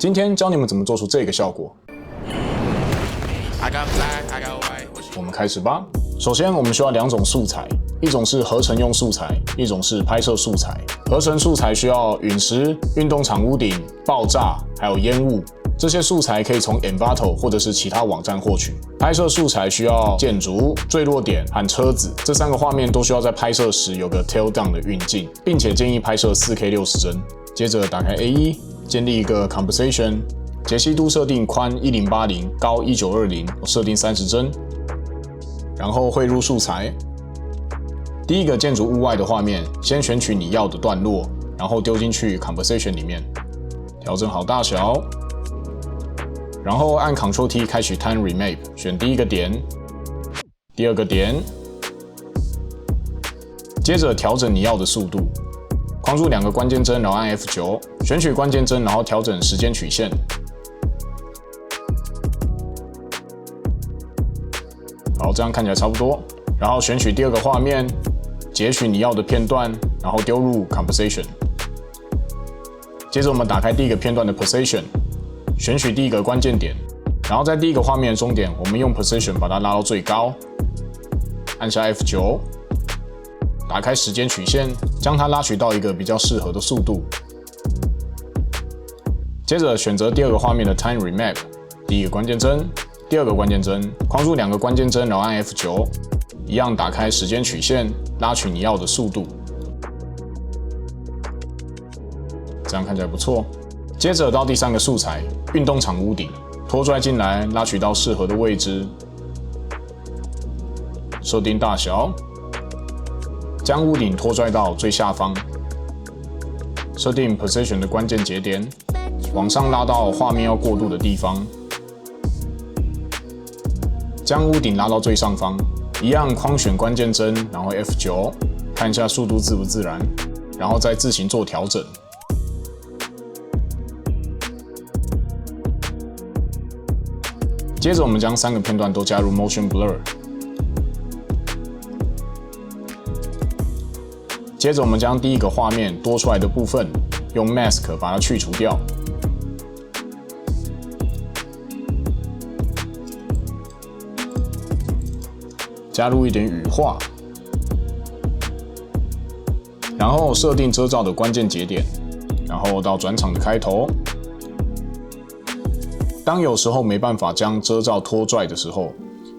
今天教你们怎么做出这个效果。我们开始吧。首先，我们需要2种素材，一种是合成用素材，一种是拍摄素材。合成素材需要陨石、运动场屋顶、爆炸，还有烟雾。这些素材可以从 Envato 或者是其他网站获取。拍摄素材需要建筑、坠落点和车子，这3个画面都需要在拍摄时有个 tail down 的运镜，并且建议拍摄 4K 60帧。接着打开 A1， 建立一个 composition， 解析度设定宽1080，高1920，设定30帧。然后汇入素材。第一个建筑物外的画面，先选取你要的段落，然后丢进去 composition 里面，调整好大小。然后按 Ctrl T 开启 Time Remap， 选第一个点，第二个点，接着调整你要的速度，框住2个关键帧，然后按 F9， 选取关键帧，然后调整时间曲线。好，这样看起来差不多。然后选取第2个画面，截取你要的片段，然后丢入 composition。接着我们打开第一个片段的 position。选取第一个关键点，然后在第一个画面的终点，我们用 position 把它拉到最高，按下 F9， 打开时间曲线，将它拉取到一个比较适合的速度。接着选择第2个画面的 Time Remap， 第一个关键帧，第2个关键帧，框住2个关键帧，然后按 F9， 一样打开时间曲线，拉取你要的速度。这样看起来不错。接着到第3个素材，运动场屋顶，拖拽进来，拉取到适合的位置，设定大小，将屋顶拖拽到最下方，设定 position 的关键节点，往上拉到画面要过渡的地方，将屋顶拉到最上方，一样框选关键帧，然后 F9， 看一下速度自不自然，然后再自行做调整。接着我们将3个片段都加入 Motion Blur。接着我们将第一个画面多出来的部分用 Mask 把它去除掉。加入一点羽化，然后设定遮罩的关键节点，然后到转场的开头。当有时候没办法将遮罩拖拽的时候，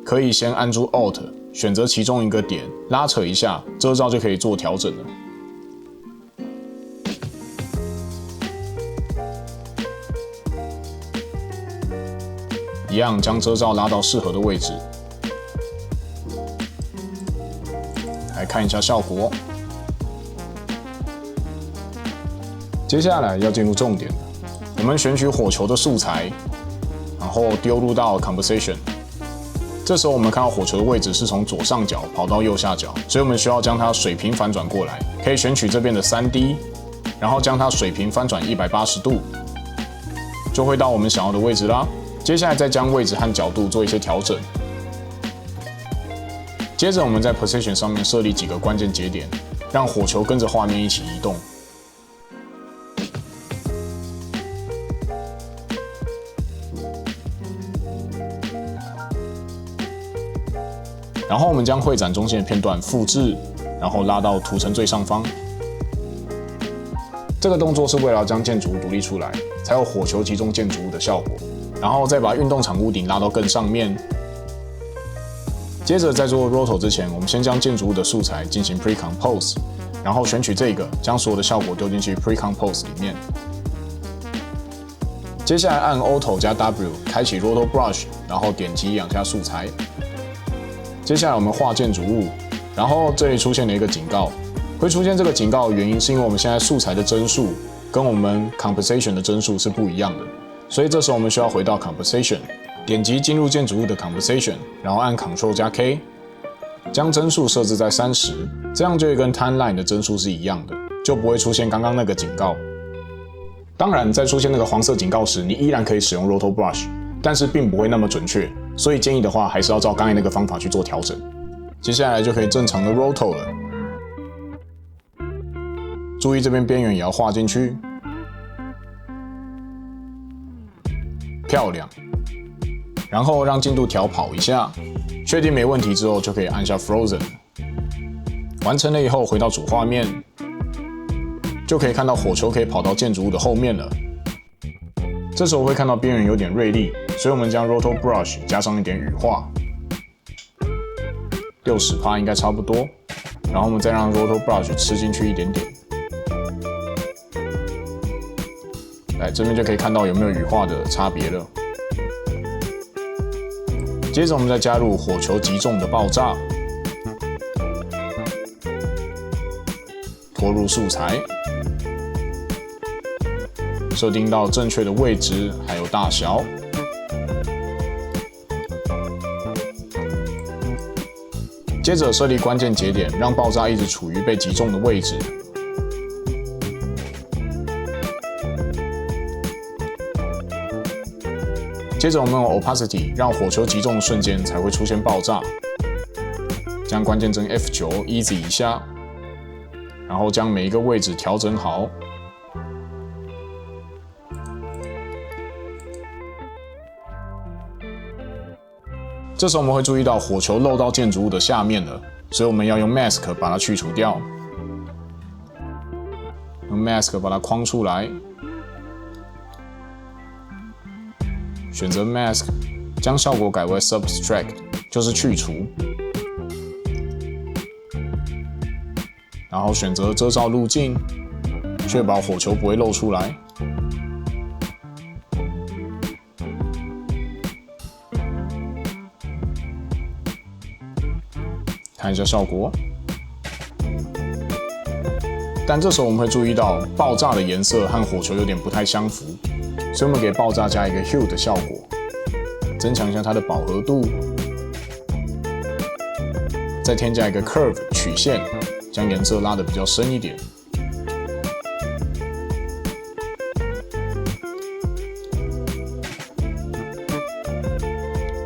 可以先按住 Alt， 选择其中一个点，拉扯一下，遮罩就可以做调整了。一样将遮罩拉到适合的位置。来看一下效果。接下来要进入重点了，我们选取火球的素材。然后丢入到 composition， 这时候我们看到火球的位置是从左上角跑到右下角，所以我们需要将它水平反转过来。可以选取这边的 3D， 然后将它水平翻转180度，就会到我们想要的位置啦。接下来再将位置和角度做一些调整。接着我们在 position 上面设立几个关键节点，让火球跟着画面一起移动。然后我们将会展中间的片段复制，然后拉到图层最上方。这个动作是为了将建筑物独立出来，才有火球击中建筑物的效果。然后再把运动场屋顶拉到更上面。接着在做 Roto 之前，我们先将建筑物的素材进行 Pre-Compose， 然后选取这个，将所有的效果丢进去 Pre-Compose 里面。接下来按 Auto 加 W 开启 Roto Brush， 然后点击2下素材。接下来我们画建筑物，然后这里出现了一个警告，会出现这个警告的原因是因为我们现在素材的帧数跟我们 composition 的帧数是不一样的，所以这时候我们需要回到 composition， 点击进入建筑物的 composition， 然后按 Ctrl 加 K， 将帧数设置在30，这样就会跟 timeline 的帧数是一样的，就不会出现刚刚那个警告。当然，在出现那个黄色警告时，你依然可以使用 Roto Brush， 但是并不会那么准确。所以建议的话，还是要照刚才那个方法去做调整。接下来就可以正常的 Roto 了。注意这边边缘也要画进去。漂亮。然后让进度条跑一下，确定没问题之后就可以按下 Frozen。完成了以后回到主画面，就可以看到火球可以跑到建筑物的后面了。这时候会看到边缘有点锐利，所以我们将 Roto Brush 加上一点羽化，60%应该差不多。然后我们再让 Roto Brush 吃进去一点点。来，这边就可以看到有没有羽化的差别了。接着我们再加入火球击中的爆炸，拖入素材。设定到正确的位置，还有大小。接着设立关键节点，让爆炸一直处于被击中的位置。接着我们用 Opacity 让火球击中的瞬间才会出现爆炸。将关键帧 F9 easy 一下，然后将每一个位置调整好。这时候我们会注意到火球漏到建筑物的下面了，所以我们要用 Mask 把它去除掉。用 Mask 把它框出来，选择 Mask， 将效果改为 Subtract， 就是去除。然后选择遮罩路径，确保火球不会漏出来。看一下效果，但这时候我们会注意到爆炸的颜色和火球有点不太相符，所以我们给爆炸加一个 Hue 的效果，增强一下它的饱和度，再添加一个 Curve 曲线，将颜色拉得比较深一点。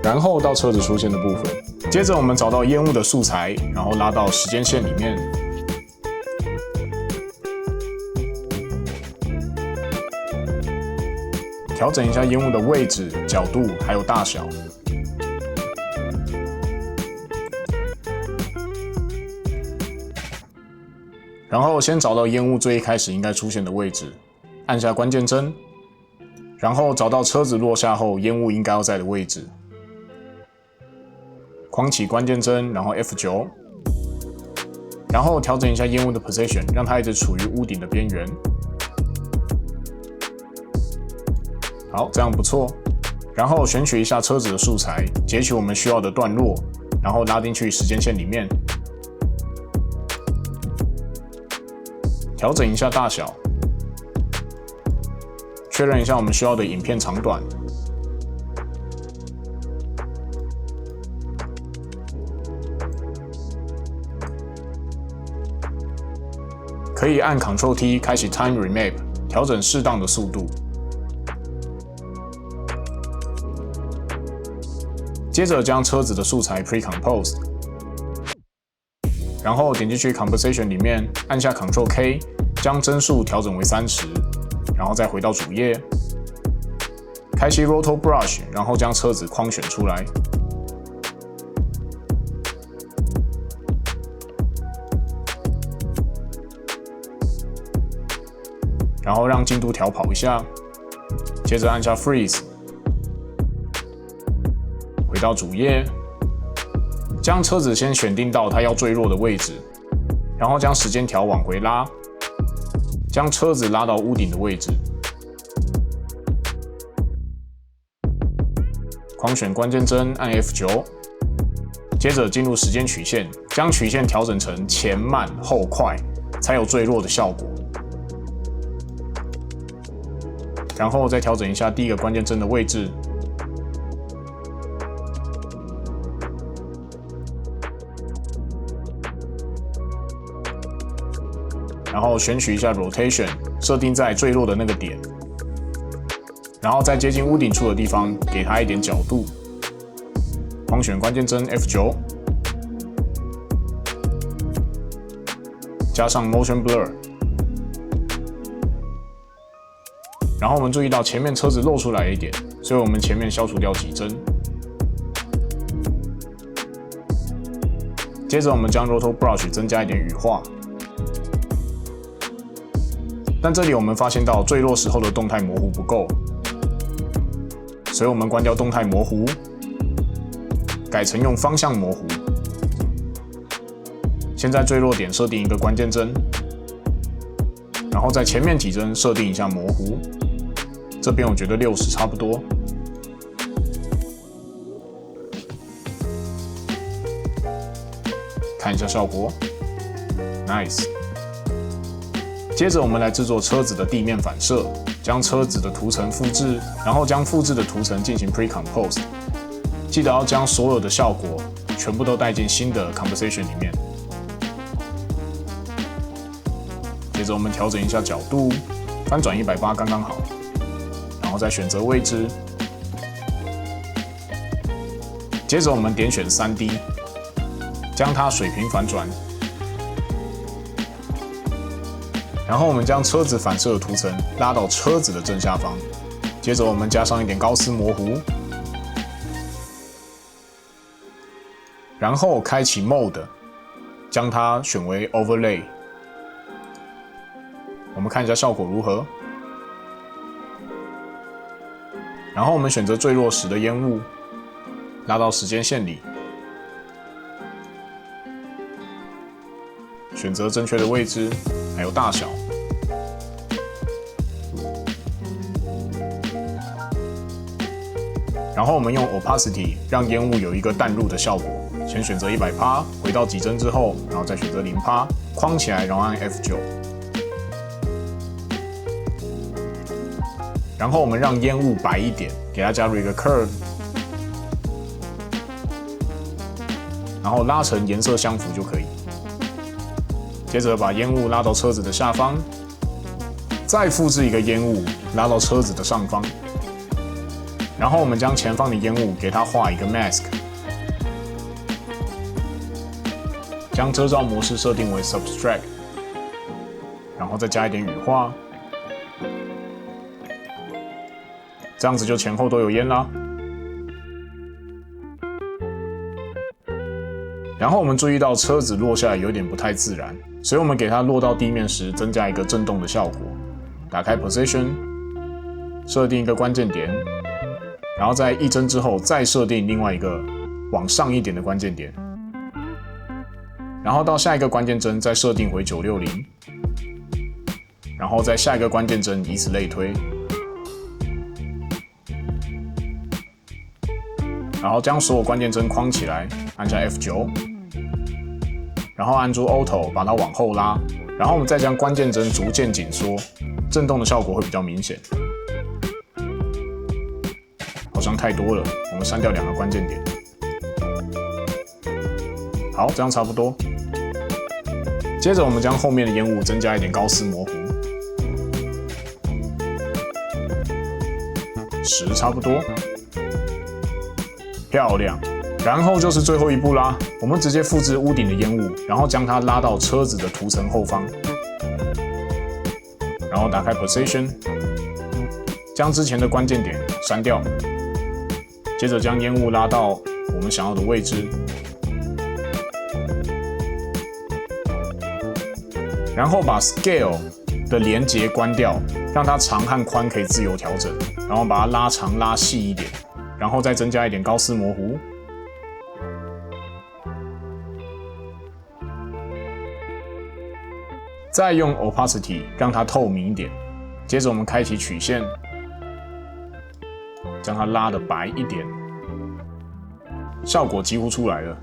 然后到车子出现的部分。接着我们找到烟雾的素材，然后拉到时间线里面，调整一下烟雾的位置、角度还有大小。然后先找到烟雾最一开始应该出现的位置，按下关键帧，然后找到车子落下后烟雾应该要在的位置。框起关键帧，然后 F9， 然后调整一下烟雾的 position， 让它一直处于屋顶的边缘。好，这样不错。然后选取一下车子的素材，截取我们需要的段落，然后拉进去时间线里面，调整一下大小，确认一下我们需要的影片长短。可以按 Ctrl T 开启 Time Remap， 调整适当的速度。接着将车子的素材 Pre-Compose， 然后点进去 Composition 里面，按下 Ctrl K， 将帧数调整为30，然后再回到主页，开启 Roto Brush， 然后将车子框选出来。然后让进度条跑一下，接着按下 Freeze， 回到主页，将车子先选定到它要坠落的位置，然后将时间条往回拉，将车子拉到屋顶的位置，框选关键帧按 F9， 接着进入时间曲线，将曲线调整成前慢后快，才有坠落的效果。然后再调整一下第一个关键帧的位置，然后选取一下 Rotation， 设定在坠落的那个点，然后在接近屋顶处的地方给它一点角度，框选关键帧 F9， 加上 Motion Blur。然后我们注意到前面车子露出来一点，所以我们前面消除掉几帧。接着我们将 Roto Brush 增加一点羽化，但这里我们发现到坠落时候的动态模糊不够，所以我们关掉动态模糊，改成用方向模糊。现在坠落点设定一个关键帧，然后在前面几帧设定一下模糊，这边我觉得60差不多。看一下效果 ，nice。接着我们来制作车子的地面反射，将车子的图层复制，然后将复制的图层进行 pre-compose。记得要将所有的效果全部都带进新的 composition 里面。接着我们调整一下角度，翻转180刚刚好，然后再选择位置。接着我们点选 3D。将它水平反转，然后我们将车子反射的图层拉到车子的正下方，接着我们加上一点高斯模糊，然后开启 Mode， 将它选为 Overlay， 我们看一下效果如何。然后我们选择坠落时的烟雾，拉到时间线里。选择正确的位置，还有大小。然后我们用 Opacity 让烟雾有一个淡入的效果。先选择100%，回到几帧之后，然后再选择0%，框起来，然后按 F9。然后我们让烟雾白一点，给它加入一个 Curve， 然后拉成颜色相符就可以。接着把烟雾拉到车子的下方，再复制一个烟雾拉到车子的上方，然后我们将前方的烟雾给它画一个 mask， 将遮罩模式设定为 subtract， 然后再加一点羽化，这样子就前后都有烟啦。然后我们注意到车子落下来有点不太自然，所以我们给它落到地面时增加一个震动的效果。打开 Position， 设定一个关键点，然后在1帧之后再设定另外一个往上一点的关键点，然后到下一个关键帧再设定回960，然后在下一个关键帧以此类推，然后将所有关键帧框起来，按下 F9。然后按住 Auto 把它往后拉，然后我们再将关键帧逐渐紧缩，震动的效果会比较明显。好像太多了，我们删掉2个关键点。好，这样差不多。接着我们将后面的烟雾增加一点高斯模糊，10差不多，漂亮。然后就是最后一步啦，我们直接复制屋顶的烟雾，然后将它拉到车子的图层后方，然后打开 Position， 将之前的关键点删掉，接着将烟雾拉到我们想要的位置，然后把 Scale 的连结关掉，让它长和宽可以自由调整，然后把它拉长拉细一点，然后再增加一点高斯模糊。再用 Opacity 让它透明一点，接着我们开启曲线，将它拉得白一点，效果几乎出来了。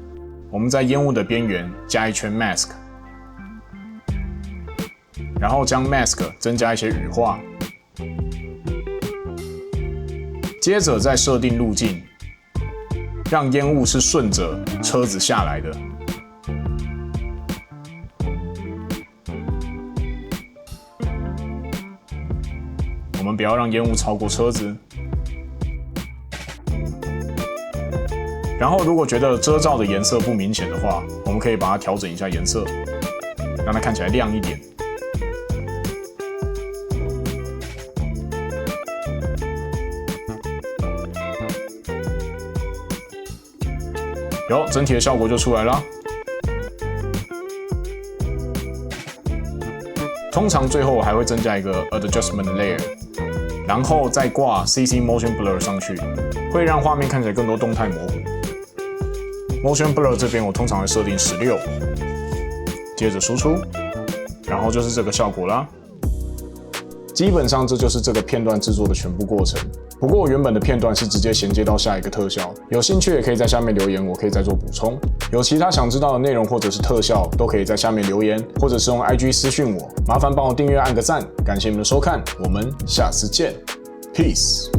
我们在烟雾的边缘加一圈 Mask， 然后将 Mask 增加一些羽化，接着再设定路径，让烟雾是顺着车子下来的。我们不要让烟雾超过车子。然后，如果觉得遮罩的颜色不明显的话，我们可以把它调整一下颜色，让它看起来亮一点。有整体的效果就出来了。通常最后我还会增加一个 Adjustment Layer， 然后再挂 CC Motion Blur 上去，会让画面看起来更多动态模糊。Motion Blur 这边我通常会设定16，接着输出，然后就是这个效果啦。基本上这就是这个片段制作的全部过程。不过我原本的片段是直接衔接到下一个特效，有兴趣也可以在下面留言，我可以再做补充。有其他想知道的内容或者是特效，都可以在下面留言，或者是用 IG 私讯我。麻烦帮我订阅按个赞，感谢你们的收看，我们下次见 ，Peace。